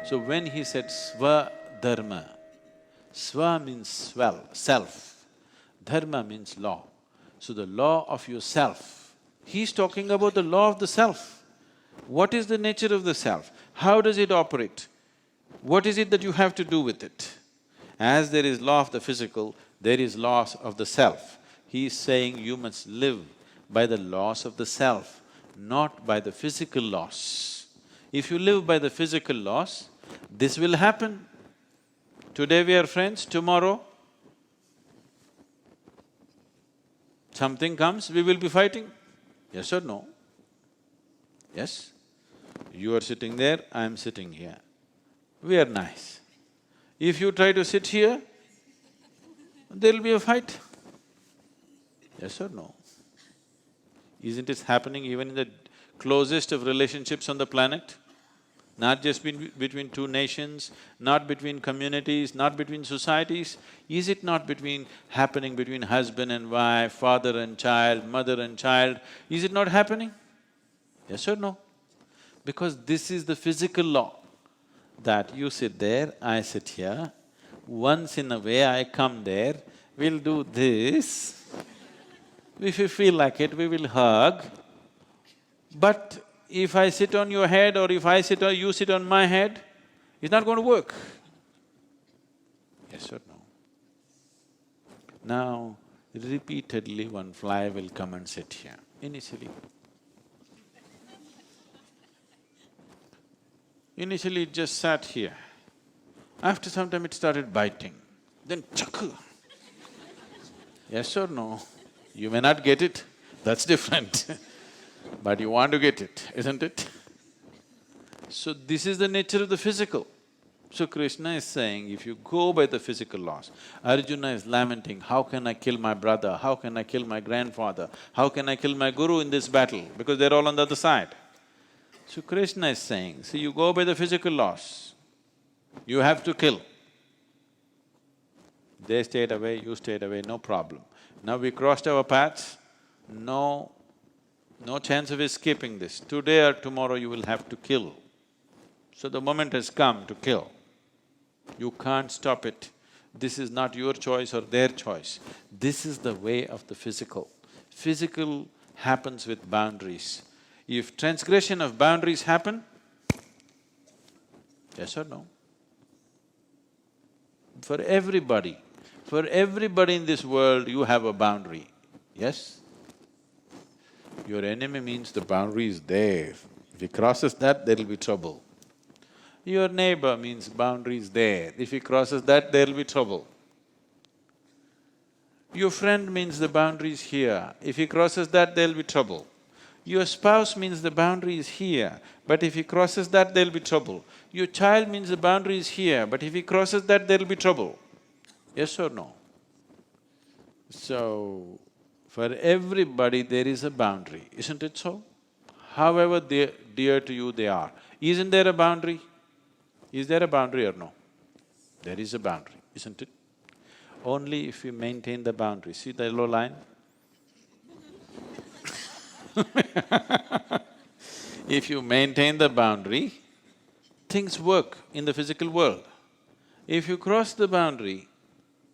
So when he said Swadharma, Swa means self, Dharma means law. So the law of yourself, he's talking about the law of the self. What is the nature of the self? How does it operate? What is it that you have to do with it? As there is law of the physical, there is laws of the self. He is saying you must live by the laws of the self, not by the physical laws. If you live by the physical laws, this will happen. Today we are friends, tomorrow something comes, we will be fighting. Yes or no? Yes? You are sitting there, I am sitting here. We are nice. If you try to sit here, there'll be a fight. Yes or no? Isn't it happening even in the closest of relationships on the planet? Not just between two nations, not between communities, not between societies. Is it not happening between husband and wife, father and child, mother and child? Is it not happening? Yes or no? Because this is the physical law, that you sit there, I sit here, once in a way I come there, we'll do this. If you feel like it, we will hug. But if I sit on your head or if I sit or you sit on my head, it's not going to work. Yes or no? Now, repeatedly one fly will come and sit here, initially. Initially it just sat here. After some time it started biting, then chuckle. Yes or no? You may not get it, that's different but you want to get it, isn't it? So this is the nature of the physical. So Krishna is saying, if you go by the physical laws, Arjuna is lamenting, how can I kill my brother, how can I kill my grandfather, how can I kill my guru in this battle, because they're all on the other side. So Krishna is saying, see, you go by the physical laws, you have to kill. They stayed away, you stayed away, no problem. Now we crossed our paths, no chance of escaping this. Today or tomorrow you will have to kill. So the moment has come to kill. You can't stop it. This is not your choice or their choice. This is the way of the physical. Physical happens with boundaries. If transgression of boundaries happen, yes or no? For everybody in this world you have a boundary, yes? Your enemy means the boundary is there. If he crosses that, there'll be trouble. Your neighbor means boundary is there. If he crosses that, there'll be trouble. Your friend means the boundary is here. If he crosses that, there'll be trouble. Your spouse means the boundary is here, but if he crosses that, there'll be trouble. Your child means the boundary is here, but if he crosses that, there'll be trouble. Yes or no? So, for everybody there is a boundary, isn't it so? However dear to you they are. Isn't there a boundary? Is there a boundary or no? There is a boundary, isn't it? Only if you maintain the boundary. See the yellow line? If you maintain the boundary, things work in the physical world. If you cross the boundary,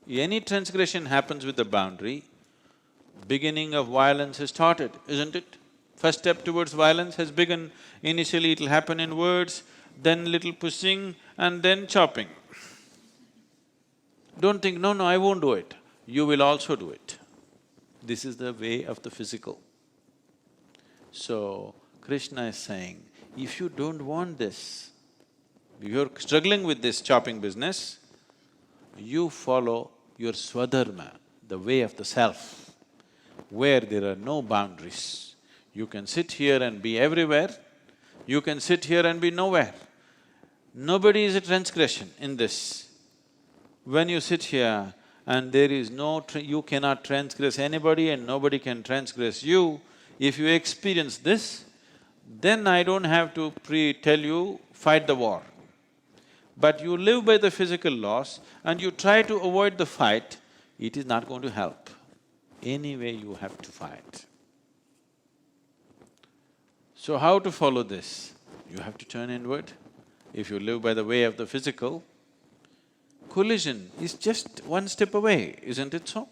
any transgression happens with the boundary, beginning of violence has started, isn't it? First step towards violence has begun. Initially it'll happen in words, then little pushing and then chopping. Don't think, no, I won't do it. You will also do it. This is the way of the physical. So, Krishna is saying, if you don't want this, you're struggling with this chopping business, you follow your Swadharma, the way of the self, where there are no boundaries. You can sit here and be everywhere, you can sit here and be nowhere. Nobody is a transgression in this. When you sit here and there is you cannot transgress anybody and nobody can transgress you, if you experience this, then I don't have to tell you, fight the war. But you live by the physical laws and you try to avoid the fight, it is not going to help. Anyway you have to fight. So how to follow this? You have to turn inward If you live by the way of the physical, collision is just one step away, isn't it so?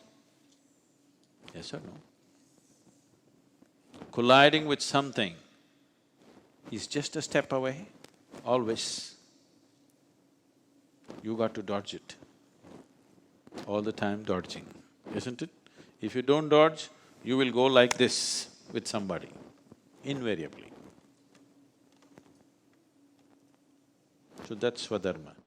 Yes or no? Colliding with something is just a step away, always. You got to dodge it. All the time dodging, isn't it? If you don't dodge, you will go like this with somebody, invariably. So that's Swadharma.